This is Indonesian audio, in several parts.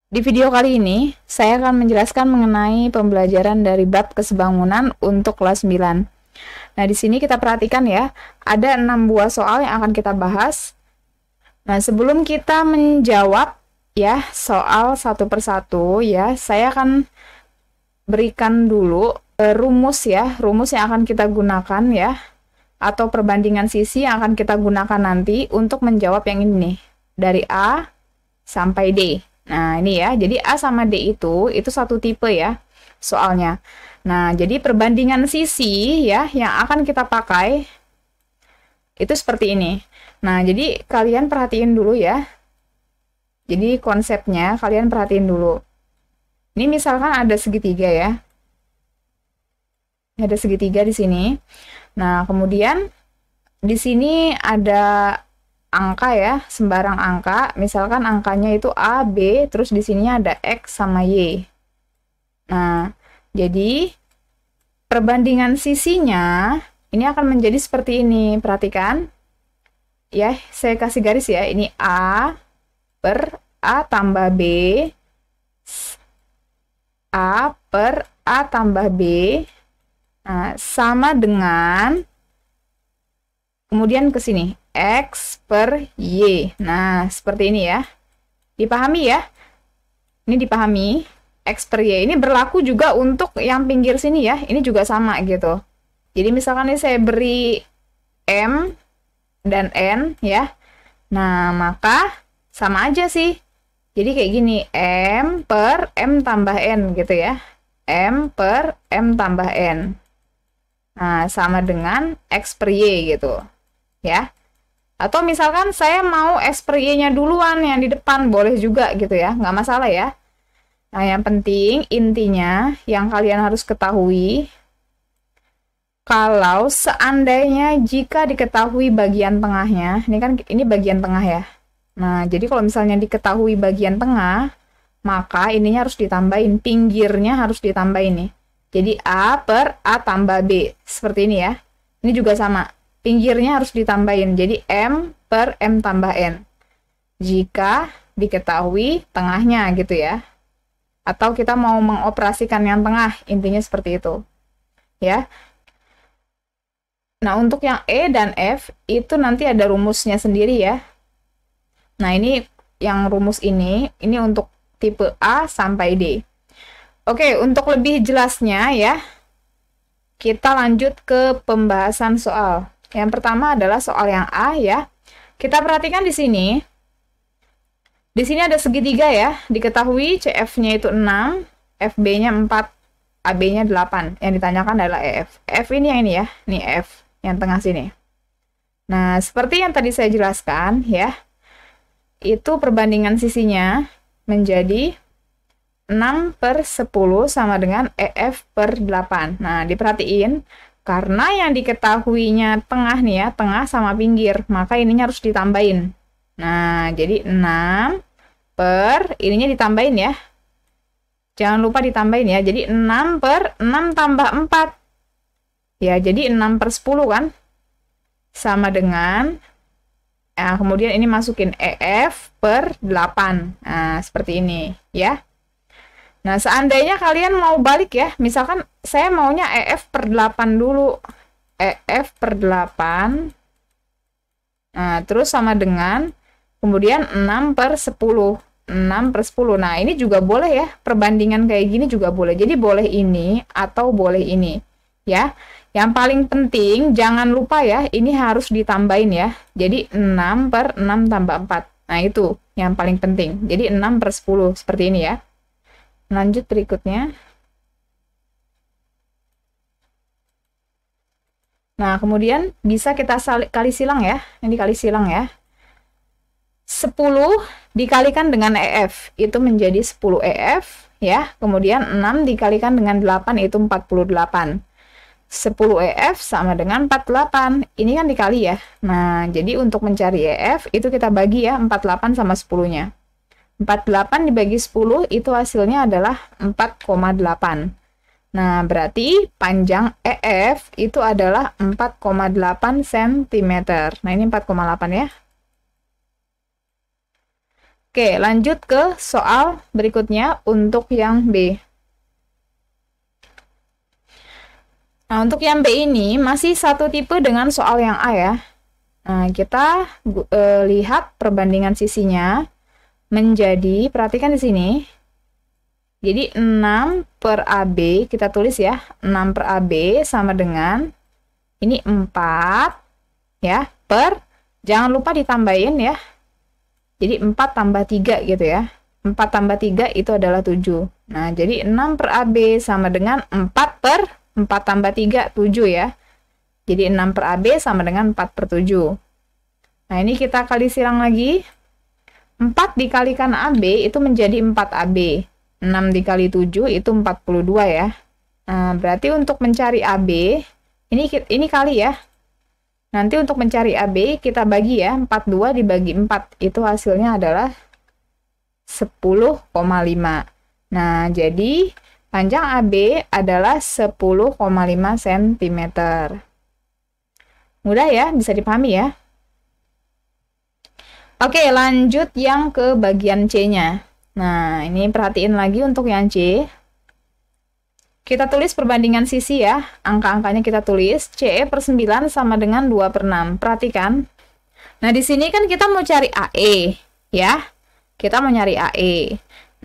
Di video kali ini, saya akan menjelaskan mengenai pembelajaran dari bab kesebangunan untuk kelas 9. Nah, di sini kita perhatikan ya, ada 6 buah soal yang akan kita bahas. Nah, sebelum kita menjawab ya soal satu persatu ya, saya akan berikan dulu rumus ya, rumus yang akan kita gunakan ya, atau perbandingan sisi yang akan kita gunakan nanti untuk menjawab yang ini nih, dari A sampai D. Nah, ini ya. Jadi A sama D itu satu tipe ya soalnya. Nah, jadi perbandingan sisi ya yang akan kita pakai itu seperti ini. Nah, jadi kalian perhatiin dulu ya. Jadi konsepnya kalian perhatiin dulu. Ini misalkan ada segitiga ya. Ada segitiga di sini. Nah, kemudian di sini ada angka ya, sembarang angka. Misalkan angkanya itu A, B, terus di sini ada X sama Y. Nah, jadi perbandingan sisinya ini akan menjadi seperti ini. Perhatikan. Ya, saya kasih garis ya. Ini A per A tambah B. A per A tambah B. Nah, sama dengan kemudian ke sini X per Y. Nah, seperti ini ya. Dipahami ya? Ini dipahami. X per Y ini berlaku juga untuk yang pinggir sini ya. Ini juga sama gitu. Jadi misalkan ini saya beri M dan N ya. Nah, maka sama aja sih. Jadi kayak gini, M per M tambah N gitu ya. M per M tambah N. Nah, sama dengan X per Y gitu. Ya. Atau misalkan saya mau X per Y-nya duluan yang di depan, boleh juga gitu ya, nggak masalah ya. Nah, yang penting intinya yang kalian harus ketahui, kalau seandainya jika diketahui bagian tengahnya, ini kan ini bagian tengah ya. Nah, jadi kalau misalnya diketahui bagian tengah, maka ininya harus ditambahin, pinggirnya harus ditambahin nih. Jadi A per A tambah B, seperti ini ya. Ini juga sama. Pinggirnya harus ditambahin, jadi M per M tambah N. Jika diketahui tengahnya gitu ya. Atau kita mau mengoperasikan yang tengah, intinya seperti itu. Ya. Nah, untuk yang E dan F, itu nanti ada rumusnya sendiri ya. Nah, ini yang rumus ini untuk tipe A sampai D. Oke, untuk lebih jelasnya ya, kita lanjut ke pembahasan soal. Yang pertama adalah soal yang A ya. Kita perhatikan di sini. Di sini ada segitiga ya. Diketahui CF-nya itu 6, FB-nya 4, AB-nya 8. Yang ditanyakan adalah EF. F ini yang ini ya. Ini F yang tengah sini. Nah, seperti yang tadi saya jelaskan ya. Itu perbandingan sisinya menjadi 6 per 10 sama dengan EF per 8. Nah, diperhatiin. Karena yang diketahuinya tengah nih ya, tengah sama pinggir, maka ininya harus ditambahin. Nah, jadi 6 per, ininya ditambahin ya. Jangan lupa ditambahin ya. Jadi 6 per 6 tambah 4. Ya, jadi 6 per 10 kan. Sama dengan, nah, kemudian ini masukin EF per 8. Nah, seperti ini ya. Nah, seandainya kalian mau balik ya, misalkan saya maunya EF per 8 dulu. EF per 8. Nah, terus sama dengan, kemudian 6 per 10. 6 per 10. Nah, ini juga boleh ya, perbandingan kayak gini juga boleh. Jadi boleh ini atau boleh ini. Ya, yang paling penting, jangan lupa ya, ini harus ditambahin ya. Jadi 6 per 6 tambah 4. Nah, itu yang paling penting. Jadi 6 per 10, seperti ini ya. Lanjut berikutnya. Nah, kemudian bisa kita kali silang ya. Ini kali silang ya. 10 dikalikan dengan EF, itu menjadi 10 EF ya. Kemudian 6 dikalikan dengan 8 itu 48. 10 EF sama dengan 48. Ini kan dikali ya. Nah, jadi untuk mencari EF itu kita bagi ya 48 sama 10-nya. 48 dibagi 10 itu hasilnya adalah 4,8. Nah, berarti panjang EF itu adalah 4,8 cm. Nah, ini 4,8 ya. Oke, lanjut ke soal berikutnya untuk yang B. Nah, untuk yang B ini masih satu tipe dengan soal yang A ya. Nah, kita lihat perbandingan sisinya menjadi, perhatikan di sini. Jadi 6 per AB, kita tulis ya, 6 per AB sama dengan, ini 4, ya, per, jangan lupa ditambahin ya. Jadi 4 tambah 3 gitu ya. 4 tambah 3 itu adalah 7. Nah, jadi 6 per AB sama dengan 4 per 4 tambah 3, 7 ya. Jadi 6 per AB sama dengan 4 per 7. Nah, ini kita kali silang lagi. 4 dikalikan AB itu menjadi 4AB. 6 dikali 7 itu 42 ya. Nah, berarti untuk mencari AB, ini kali ya. Nanti untuk mencari AB, kita bagi ya. 42 dibagi 4, itu hasilnya adalah 10,5. Nah, jadi panjang AB adalah 10,5 cm. Mudah ya, bisa dipahami ya. Oke, lanjut yang ke bagian C-nya. Nah, ini perhatiin lagi untuk yang C. Kita tulis perbandingan sisi ya. Angka-angkanya kita tulis. CE per 9 sama dengan 2 per 6. Perhatikan. Nah, di sini kan kita mau cari AE. Ya. Kita mau nyari AE.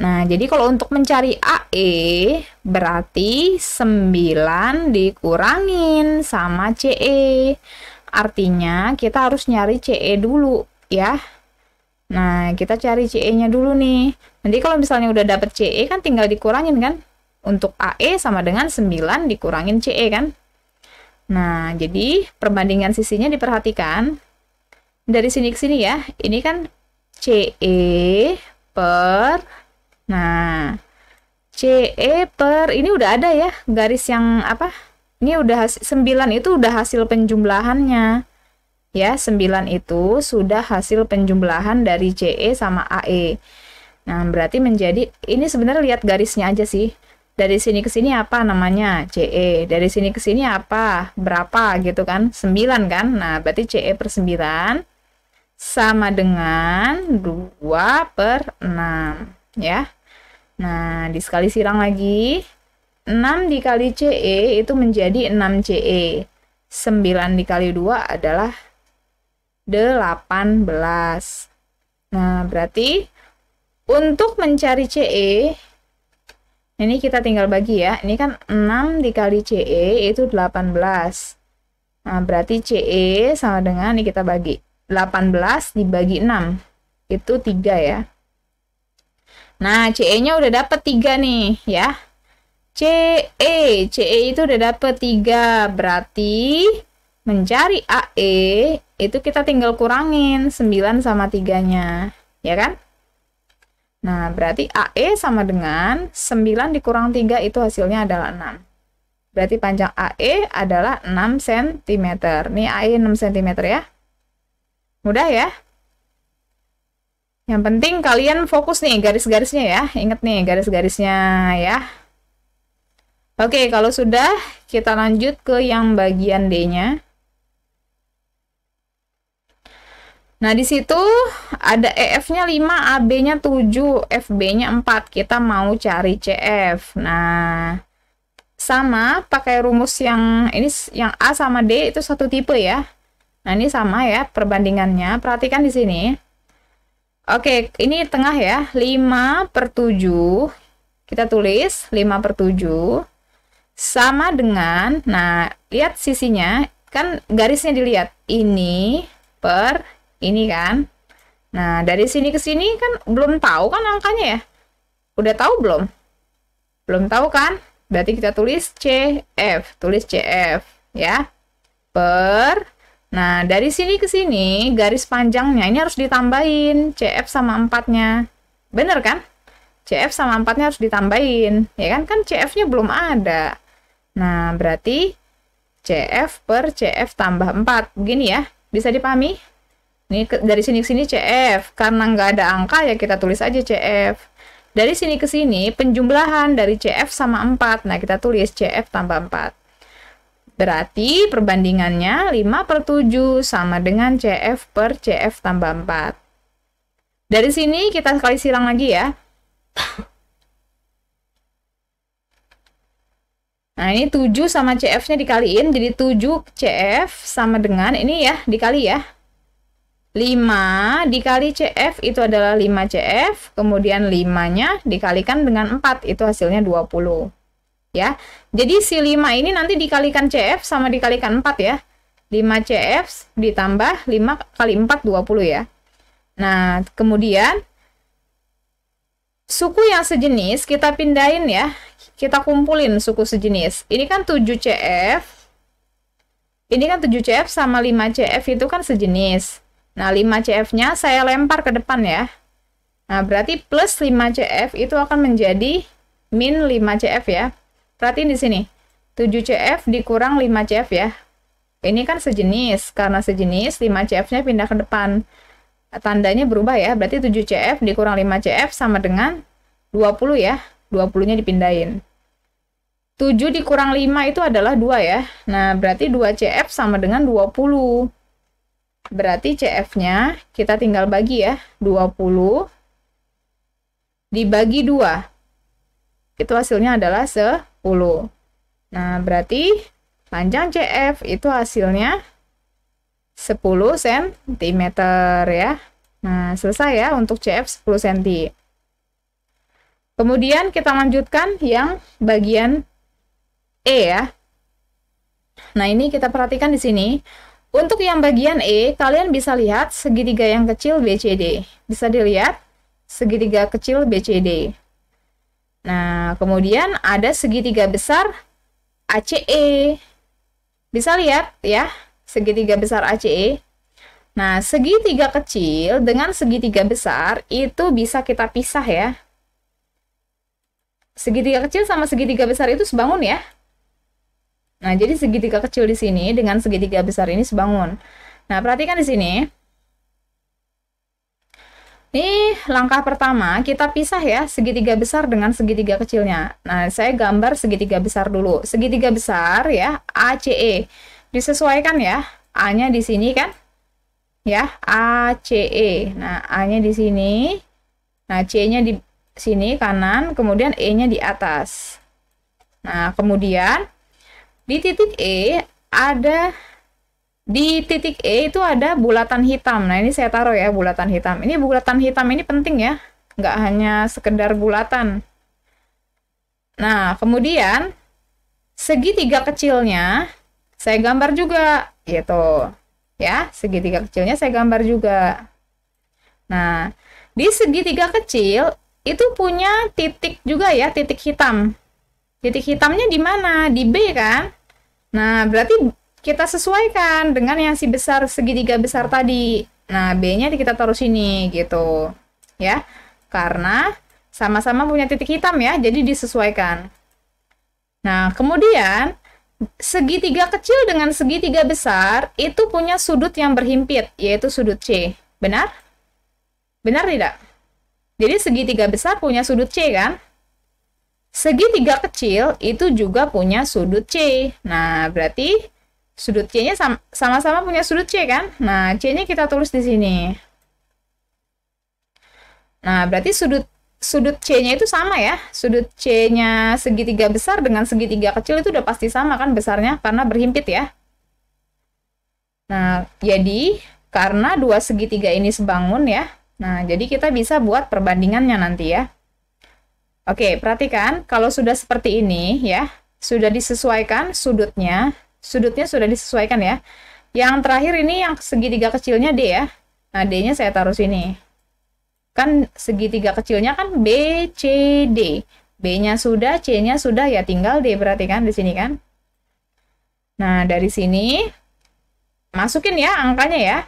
Nah, jadi kalau untuk mencari AE, berarti 9 dikurangin sama CE. Artinya, kita harus nyari CE dulu. Ya. Nah, kita cari CE-nya dulu nih. Nanti kalau misalnya udah dapet CE kan tinggal dikurangin kan. Untuk AE sama dengan 9 dikurangin CE kan. Nah, jadi perbandingan sisinya diperhatikan. Dari sini ke sini ya. Ini kan CE per... Nah, CE per... Ini udah ada ya garis yang apa? Ini udah 9 itu udah hasil penjumlahannya. Ya, 9 itu sudah hasil penjumlahan dari CE sama AE. Nah, berarti menjadi, ini sebenarnya lihat garisnya aja sih. Dari sini ke sini apa namanya? CE. Dari sini ke sini apa? Berapa gitu kan? 9 kan? Nah, berarti CE per 9 sama dengan 2 per 6. Ya. Nah, disekali silang lagi. 6 dikali CE itu menjadi 6 CE. 9 dikali 2 adalah 18. Nah, berarti untuk mencari CE, ini kita tinggal bagi ya. Ini kan 6 dikali CE itu 18. Nah, berarti CE sama dengan, ini kita bagi. 18 dibagi 6. Itu 3 ya. Nah, CE-nya udah dapet 3 nih ya. CE itu udah dapet 3. Berarti mencari AE itu kita tinggal kurangin 9 sama 3-nya, ya kan? Nah, berarti AE sama dengan 9 dikurang 3 itu hasilnya adalah 6. Berarti panjang AE adalah 6 cm. Nih AE 6 cm ya. Mudah ya? Yang penting kalian fokus nih garis-garisnya ya. Ingat nih garis-garisnya ya. Oke, kalau sudah kita lanjut ke yang bagian D-nya. Nah, di situ ada EF-nya 5, AB-nya 7, FB-nya 4. Kita mau cari CF. Nah, sama pakai rumus yang ini, yang A sama D itu satu tipe ya. Nah, ini sama ya perbandingannya. Perhatikan di sini. Oke, ini tengah ya. 5 per 7. Kita tulis 5 per 7. Sama dengan, nah, lihat sisinya. Kan garisnya dilihat. Ini per ini kan. Nah, dari sini ke sini kan belum tahu kan angkanya ya? Udah tahu belum? Belum tahu kan? Berarti kita tulis CF. Tulis CF ya. Per. Nah, dari sini ke sini garis panjangnya ini harus ditambahin CF sama 4-nya. Bener kan? CF sama 4-nya harus ditambahin. Ya kan? Kan CF-nya belum ada. Nah, berarti CF per CF tambah 4. Begini ya. Bisa dipahami? Ini dari sini ke sini CF. Karena nggak ada angka ya kita tulis aja CF. Dari sini ke sini penjumlahan dari CF sama 4. Nah, kita tulis CF tambah 4. Berarti perbandingannya 5 per 7 sama dengan CF per CF tambah 4. Dari sini kita kali silang lagi ya. Nah, ini 7 sama CF-nya dikaliin, jadi 7 CF sama dengan, ini ya, dikali ya. 5 dikali CF itu adalah 5 CF, kemudian 5-nya dikalikan dengan 4, itu hasilnya 20. Ya, jadi si 5 ini nanti dikalikan CF sama dikalikan 4 ya. 5 CF ditambah 5 kali 4, 20 ya. Nah, kemudian suku yang sejenis kita pindahin ya. Kita kumpulin suku sejenis. Ini kan 7CF. Ini kan 7CF sama 5CF itu kan sejenis. Nah, 5CF-nya saya lempar ke depan ya. Nah, berarti plus 5CF itu akan menjadi min 5CF ya. Perhatiin di sini. 7CF dikurang 5CF ya. Ini kan sejenis. Karena sejenis, 5CF-nya pindah ke depan. Tandanya berubah ya. Berarti 7CF dikurang 5CF sama dengan 20 ya. 20-nya dipindahin. 7 dikurang 5 itu adalah 2 ya. Nah, berarti 2CF sama dengan 20. Berarti CF-nya kita tinggal bagi ya. 20 dibagi 2. Itu hasilnya adalah 10. Nah, berarti panjang CF itu hasilnya 10 cm ya. Nah, selesai ya untuk CF 10 cm. Kemudian kita lanjutkan yang bagian E ya. Nah, ini kita perhatikan di sini. Untuk yang bagian E, kalian bisa lihat segitiga yang kecil BCD. Bisa dilihat segitiga kecil BCD. Nah, kemudian ada segitiga besar ACE. Bisa lihat ya, segitiga besar ACE. Nah, segitiga kecil dengan segitiga besar itu bisa kita pisah ya. Segitiga kecil sama segitiga besar itu sebangun ya. Nah, jadi segitiga kecil di sini dengan segitiga besar ini sebangun. Nah, perhatikan di sini. Ini langkah pertama, kita pisah ya segitiga besar dengan segitiga kecilnya. Nah, saya gambar segitiga besar dulu. Segitiga besar ya, ACE. Disesuaikan ya. A-nya di sini kan? Ya, ACE. Nah, A-nya di sini. Nah, C-nya di sini kanan, kemudian E-nya di atas. Nah, kemudian di titik E itu ada bulatan hitam. Nah, ini saya taruh ya bulatan hitam. Ini bulatan hitam ini penting ya, nggak hanya sekedar bulatan. Nah, kemudian segitiga kecilnya saya gambar juga, gitu. Ya, segitiga kecilnya saya gambar juga. Nah, di segitiga kecil itu punya titik juga ya, titik hitam. Titik hitamnya di mana? Di B kan? Nah, berarti kita sesuaikan dengan yang si besar, segitiga besar tadi. Nah, B-nya kita taruh sini, gitu. Ya, karena sama-sama punya titik hitam ya, jadi disesuaikan. Nah, kemudian segitiga kecil dengan segitiga besar itu punya sudut yang berhimpit, yaitu sudut C. Benar? Benar tidak? Jadi segitiga besar punya sudut C kan? Segitiga kecil itu juga punya sudut C. Nah, berarti sudut C-nya sama-sama punya sudut C kan? Nah, C-nya kita tulis di sini. Nah, berarti sudut C-nya itu sama ya. Sudut C-nya segitiga besar dengan segitiga kecil itu udah pasti sama kan besarnya karena berhimpit ya. Nah, jadi karena dua segitiga ini sebangun ya. Nah, jadi kita bisa buat perbandingannya nanti ya. Oke, perhatikan kalau sudah seperti ini ya, sudah disesuaikan sudutnya sudah disesuaikan ya. Yang terakhir ini yang segitiga kecilnya D ya. Nah, D-nya saya taruh sini. Kan segitiga kecilnya kan BCD. B-nya sudah, C-nya sudah, ya tinggal D berarti kan di sini kan. Nah, dari sini masukin ya angkanya ya.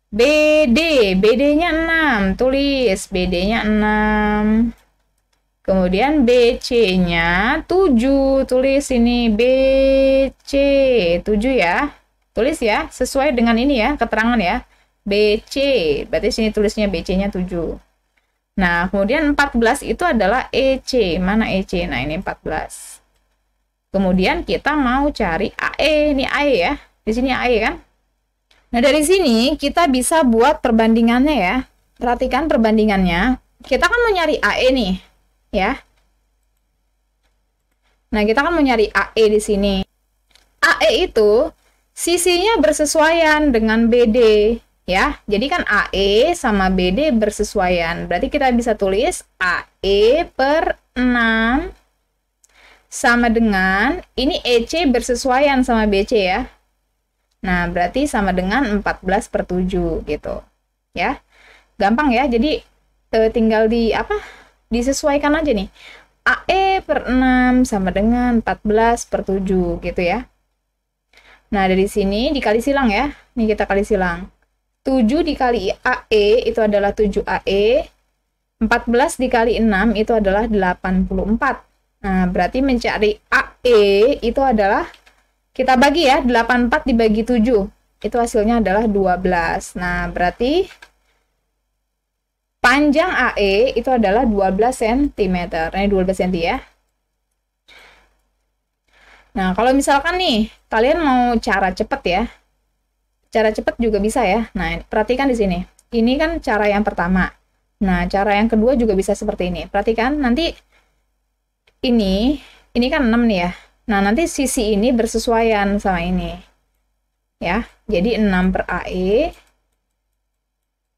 BD-nya 6, tulis BD-nya 6. Kemudian BC-nya 7, tulis ini BC 7 ya. Tulis ya, sesuai dengan ini ya, keterangan ya. BC, berarti sini tulisnya BC-nya 7. Nah, kemudian 14 itu adalah EC. Mana EC? Nah, ini 14. Kemudian kita mau cari AE, ini AE ya. Di sini AE kan? Nah, dari sini kita bisa buat perbandingannya ya. perhatikan perbandingannya. Kita kan mau nyari AE nih, ya. Nah, kita kan mau nyari AE di sini. AE itu sisinya bersesuaian dengan BD, ya. Jadi kan AE sama BD bersesuaian. Berarti kita bisa tulis AE per 6 sama dengan, ini EC bersesuaian sama BC ya. Nah, berarti sama dengan 14 per 7 gitu. Ya. Gampang ya. Jadi tinggal disesuaikan aja nih. AE per 6 sama dengan 14 per 7 gitu ya. Nah, dari sini dikali silang ya. Nih kita kali silang. 7 dikali AE itu adalah 7AE. 14 dikali 6 itu adalah 84. Nah, berarti mencari AE itu adalah, kita bagi ya, 84 dibagi 7. Itu hasilnya adalah 12. Nah, berarti panjang AE itu adalah 12 cm. Ini 12 cm ya. Nah, kalau misalkan nih, kalian mau cara cepet ya. Cara cepet juga bisa ya. Nah, perhatikan di sini. Ini kan cara yang pertama. Nah, cara yang kedua juga bisa seperti ini. Perhatikan, nanti ini kan 6 nih ya. Nah, nanti sisi ini bersesuaian sama ini. Ya, jadi 6 per AE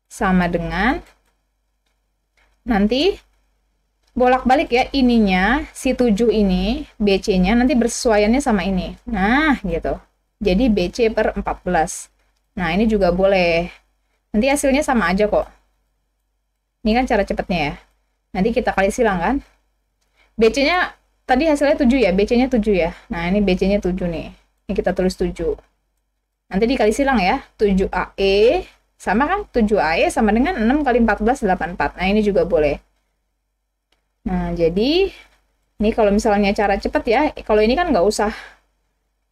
sama dengan, nanti bolak-balik ya, ininya, si 7 ini, BC-nya nanti bersesuaiannya sama ini. Nah, gitu. Jadi BC per 14. Nah, ini juga boleh. Nanti hasilnya sama aja kok. Ini kan cara cepatnya ya. Nanti kita kali silang kan. BC-nya, tadi hasilnya 7 ya, BC-nya 7 ya. Nah, ini BC-nya 7 nih. Ini kita tulis 7. Nanti dikali silang ya, 7AE, sama kan? 7AE sama dengan 6 kali 14, 84. Nah, ini juga boleh. Nah, jadi ini kalau misalnya cara cepat ya, kalau ini kan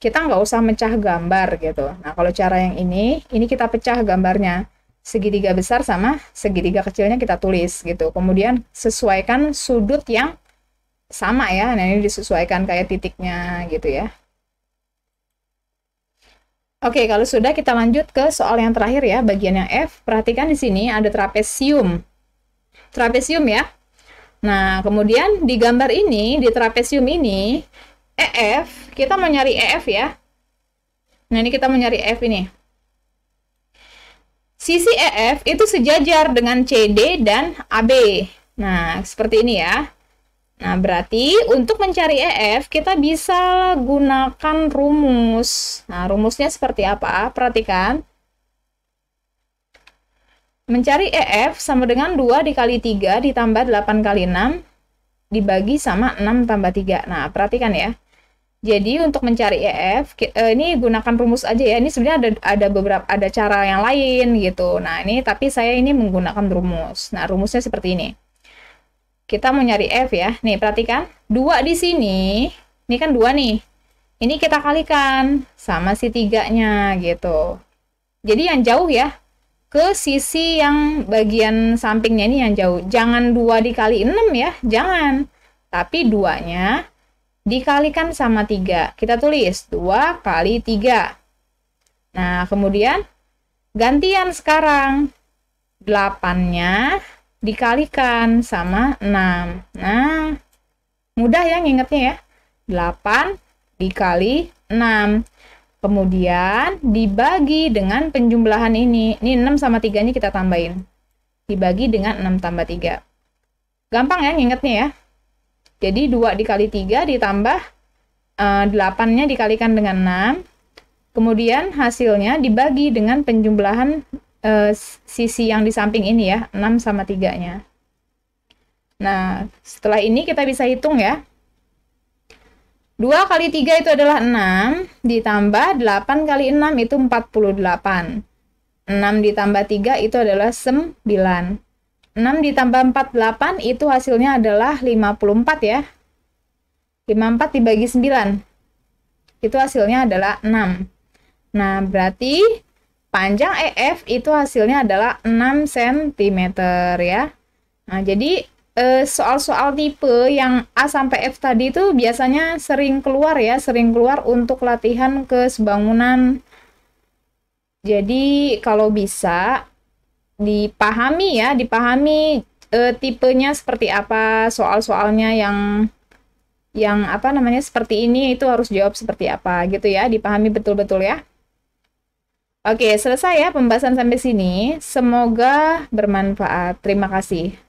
kita nggak usah mecah gambar gitu. Nah, kalau cara yang ini kita pecah gambarnya. Segitiga besar sama segitiga kecilnya kita tulis gitu. Kemudian sesuaikan sudut yang sama ya. Nah, ini disesuaikan kayak titiknya gitu ya. Oke, kalau sudah kita lanjut ke soal yang terakhir ya, bagian yang F. Perhatikan di sini ada trapesium. Trapesium ya. Nah, kemudian di gambar ini, di trapesium ini, EF, kita mau nyari EF ya. Nah, ini kita mau nyari EF ini. Sisi EF itu sejajar dengan CD dan AB. Nah, seperti ini ya. Nah, berarti untuk mencari EF, kita bisa gunakan rumus. Nah, rumusnya seperti apa? Perhatikan. Mencari EF sama dengan 2 dikali 3 ditambah 8 kali 6 dibagi sama 6 tambah 3. Nah, perhatikan ya. Jadi, untuk mencari EF, ini gunakan rumus aja ya. Ini sebenarnya ada cara yang lain gitu. Nah, ini tapi saya ini menggunakan rumus. Nah, rumusnya seperti ini. Kita mau nyari F ya. Nih, perhatikan. 2 di sini. Ini kan 2 nih. Ini kita kalikan sama si 3-nya gitu. Jadi, yang jauh ya. Ke sisi yang bagian sampingnya ini yang jauh. Jangan 2 dikali 6 ya, jangan. Tapi 2-nya dikalikan sama 3. Kita tulis 2 kali 3. Nah, kemudian gantian sekarang. 8-nya dikalikan sama 6. Nah, mudah ya ngingetnya ya. 8 dikali 6. Kemudian dibagi dengan penjumlahan ini. Ini 6 sama 3-nya kita tambahin. Dibagi dengan 6 tambah 3. Gampang ya ngingetnya ya. Jadi 2 dikali 3 ditambah 8-nya dikalikan dengan 6. Kemudian hasilnya dibagi dengan penjumlahan sisi yang di samping ini ya. 6 sama 3-nya. Nah, setelah ini kita bisa hitung ya. 2 kali 3 itu adalah 6, ditambah 8 kali 6 itu 48. 6 ditambah 3 itu adalah 9. 6 ditambah 48 itu hasilnya adalah 54 ya. 54 dibagi 9. Itu hasilnya adalah 6. Nah, berarti panjang EF itu hasilnya adalah 6 cm ya. Nah, jadi soal-soal tipe yang A sampai F tadi itu biasanya sering keluar ya, sering keluar untuk latihan ke sebangunan. Jadi kalau bisa dipahami ya, dipahami tipenya seperti apa, soal-soalnya yang apa namanya seperti ini itu harus jawab seperti apa gitu ya, dipahami betul-betul ya. Oke, selesai ya pembahasan sampai sini. Semoga bermanfaat. Terima kasih.